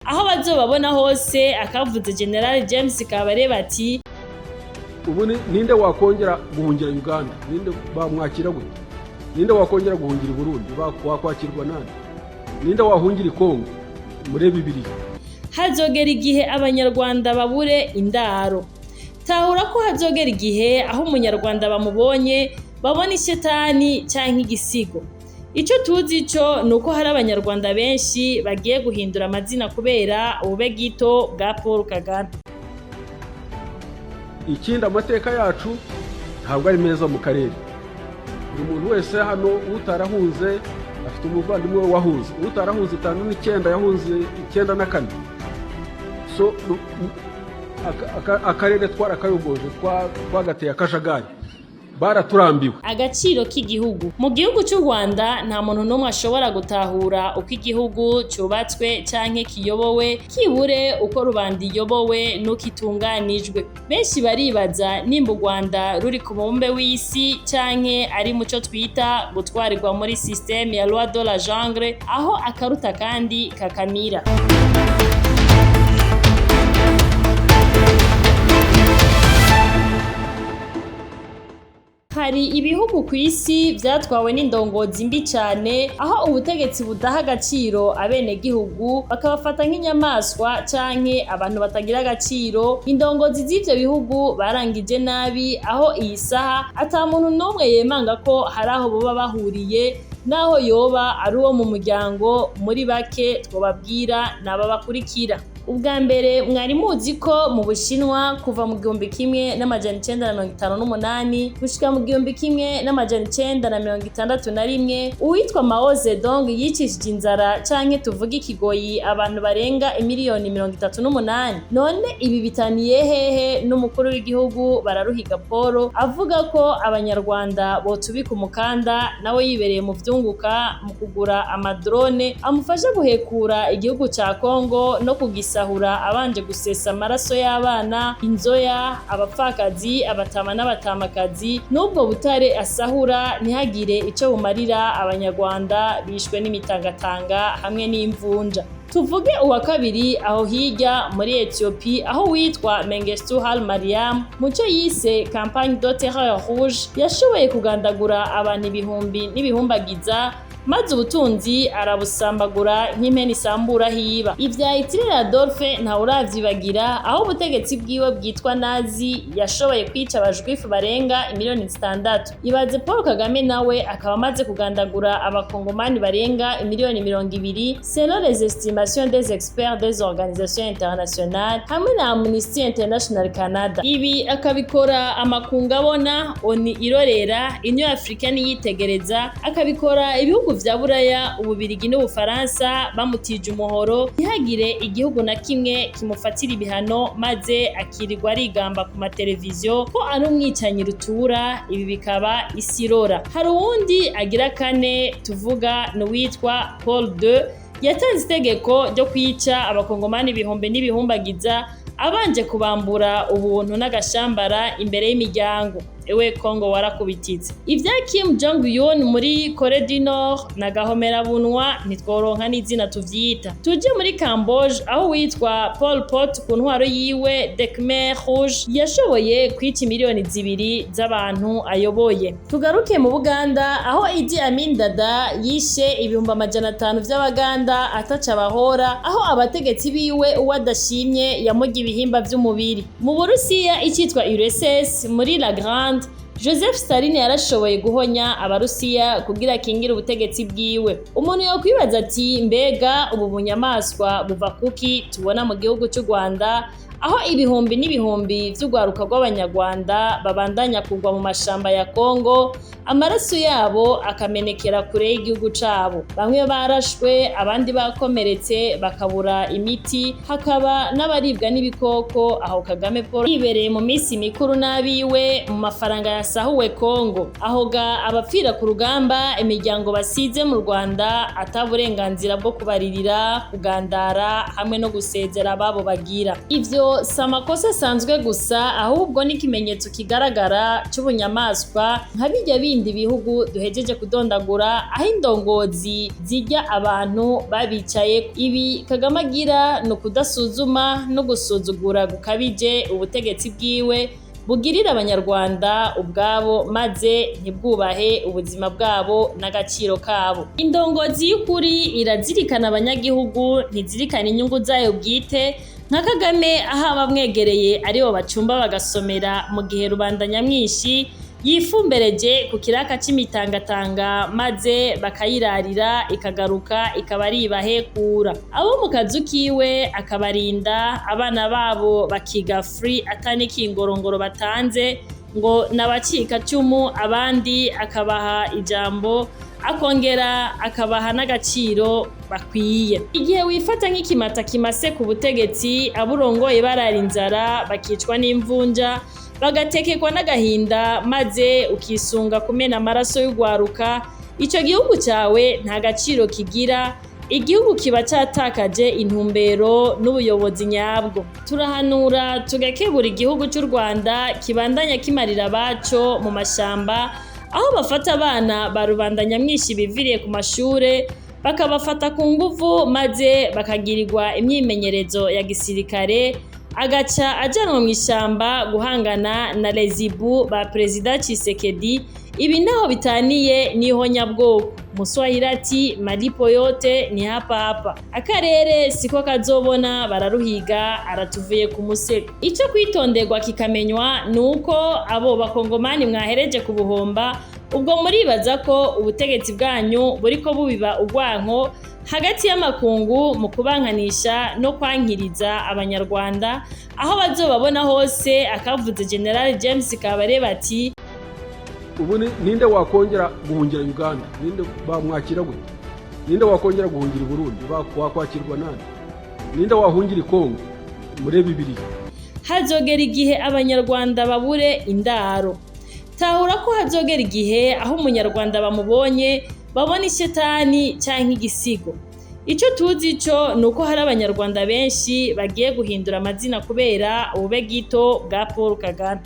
aho bazobabona hose. Akavuze General James Kabarebe ati ubu ninde wakongera guhungira Uganda, ninde bamwakira gute, ninde wakongera guhungira Burundi, wakwakirwa nande, ninde wahungira Kongo muri bibiri. Hazogera igihe abanyarwanda babure indaro. Tahura ko hazogera igihe aho umunyarwanda bamubonye babona ishetani canke igisigo. Ico tuzi cyo nuko hari abanyarwanda benshi bagiye guhindura amazina kubera ubube gito bwa Paul Kagame. Ikindi amateka yacu ntabwo ari meza mu karere. Buri muntu wese hano utarahunze afite umuvandimwe wahunze, utarahunze 59 yahunze 94. So akarere twarakayogoje twagateye akajagari, baraturambiwe. Agaciro k'igihugu mu gihugu cy'u Rwanda nta muntu n'umwe ashobora gutahura uko igihugu cyubatswe canke kiyobowe, kibure uko rubanda iyobowe n'ukitunganijwe. Benshi baribaza nimba u Rwanda ruri ku mubumbe w'isi canke ari muco twita gutwarirwa muri systeme ya loi de la jungle, aho akaruta kandi kakamira. Hari ibihugu ku isi vyatwawe n'indongozi mbi cyane, aho ubutegetsi budaha agaciro abenegihugu bakabafata nk'inyamaswa canke abantu batagira agaciro. Indongozi z'ivyo bihugu barangije nabi, aho iyi saha ata muntu n'umwe yemanga ko hari aho boba bahuriye, naho yoba ari uwo mu muryango. Muri bake twobabwira naba bakurikira. Ubwa mbere mwari muzi ko mu Bushinwa kuva mu 1958 gushika mu 1961 uwitwa Mao Zedong yicishije inzara canke tuvuga ikigoyi abantu barenga imiliyoni 38. None ibi bitaniye hehe n'umukuru w'igihugu bararuhiga Paul avuga ko abanyarwanda botubika umukanda, nawe yibereye mu vyunguka mu kugura amadrone amufasha guhekura igihugu ca Kongo no kugisa abanje gusesa amaraso y'abana, inzoya, abapfakazi, abatama n'abatamakazi. Nubwo butare asahura ntihagire ico bumarira abanyarwanda bishwe n'imitangatanga hamwe n'imvunja. Tuvuge uwa kabiri aho hirya muri Ethiopia, aho witwa Mengistu Haile Mariam muco yise campagne de terreur rouge yashoboye kugandagura abantu ibihumbi n'ibihumbagiza, maze ubutunzi arabusambagura nk'impeni isambura hiba. Ivya Hitler Adolphe nta uravyibagira, aho ubutegetsi bwiwe bwitwa Nazi yashoboye kwica abajwifu barenga imiliyoni 6. Ibaze Paul Kagame nawe akaba amaze kugandagura abakongomani barenga imiliyoni 20 selon les estimations des experts des organisations internationales hamwe na Amnesty International Canada. Ibi akabikora amakungu abona, ONU irorera, Union Africaine yitegereza, akabikora ibihugu vya Buraya, Ububirigi n'Ubufaransa bamutije umuhoro, ntihagire igihugu na kimwe kimufatira ibihano, maze akirirwa arigamba ku mateleviziyo ko ari umwicanyi rutura. Ibi bikaba isirora. Hari uwundi agira kane tuvuga n'uwitwa Paul II yatanze itegeko ryo kwica abakongomani ibihumbi n'ibihumbagiza, abanje kubambura ubuntu n'agashambara imbere y'imiryango. Ewe Kongo warakubititse. Ivya Kim Jong Un muri Korea du Nord na Gahomera bunwa nitworonka n'izina tuvyita. Tuje muri Camboge, aho witwa Pol Pot ku ntwaro yiwe de Khmer Rouge yashoboye kwica miliyoni 2 z'abantu ayoboye. Tugaruke mu Buganda, aho Idi Amin Dada yishe ibihumbi 500 vy'Abaganda ataca bahora, aho abategetsi biwe uwadashimye yamuga ibihimba vy'umubiri. Mu Burusiya icitwa URSS muri La Grande, Joseph Stalin yarashoboye guhonya abarusiya kugira kingira ubutegetsi bwiwe. Umuntu yokwibaza ati mbega ubu bunyamaswa buva kuki tubona mu gihugu cy'u Rwanda, aho ibihumbi n'ibihumbi vy'ugwaruka rw'abanyarwanda babandanya kugwa mu mashamba ya Kongo, amaraso yabo akamenekera kure y'igihugu cabo. Bamwe barashwe, abandi bakomeretse bakabura imiti, hakaba n'abaribwa n'ibikoko. Aho Kagame Paul yibereye mu misi mikuru nabiwe mu mafaranga yasahuwe Kongo. Aho ga abapfira ku rugamba, imiryango basize mu Rwanda ataburenganzira bwo kubaririra, kugandara hamwe no gusezera babo bagira. Ivyo ayo si amakosa asanzwe gusa ahubwo n'ikimenyetso kigaragara c'ubunyamaswa nka birya bindi bihugu duhejeje kudondagura aho indongozi zirya abantu babicaye. Ibi Kagame agira ni ukudasuzuma no gusuzugura gukabije ubutegetsi bwiwe bugirira abanyarwanda ubwabo maze ntibwubahe ubuzima bwabo n'agaciro kabo. Indongozi y'ukuri irazirikana abanyagihugu, ntizirikana inyungu zayo bwite nka Kagame aho abamwegereye aribo bacumba bagasomera mu gihe rubanda nyamwinshi yifumbereje ku kiraka c'imitangatanga maze bakayirarira ikagaruka ikaba ari ibahekura. Abo mu kazu kiwe akabarinda, abana babo bakiga free atani kingorongoro batanze ngo nabacika cumu, abandi akabaha ijambo akongera akabaha n'agaciro bakwiye. Igihe wifata nk'ikimata kimase ku butegetsi, aburongoye barara inzara bakicwa n'imvunja bagatekekwa n'agahinda maze ukisunga kumena amaraso y'ugwaruka, ico gihugu cawe nta gaciro kigira, igihugu kiba catakaje intumbero n'ubuyobozi nyabwo. Turahanura tugakebura igihugu c'u Rwanda kibandanya kimarira abaco mu mashamba, aho bafata abana ba rubanda nyamwinshi biviriye ku mashure bakabafata ku nguvu maze bakagirirwa imyimenyerezo ya gisirikare, agaca ajanwa mw'ishamba guhangana na lezibu ba Perezida Tshisekedi. Ibi ntaho bitaniye n'ihonyabwoko. Muswahili ati malipo yote ni hapa hapa. Akarere siko kazobona bararuhiga aratuvuye ku musego. Ico kwitonderwa kikamenywa nuko abo bakongomani mwahereje ku buhomba, ubwo muribaza ko ubutegetsi bwanyu buriko bubiba urwanko hagati y'amakungu mu kubankanisha no kwankiriza abanyarwanda, aho bazobabona hose akavuze General James Kabarebe ati ubu ninde wakongera guhungira Uganda? Ninde bamwakira gute? Ninde wakongera guhungira Burundi? Wakwakirwa nande? Ninde wahungira Kongo? Murebe ibiri. Hazogera igihe abanyarwanda babure indaro. Tahura ko hazogera igihe aho umunyarwanda bamubonye babona ishetani canke igisigo. Ico tuzi ico nuko hari abanyarwanda benshi bagiye guhindura amazina kubera ubube gito bwa Paul Kagame.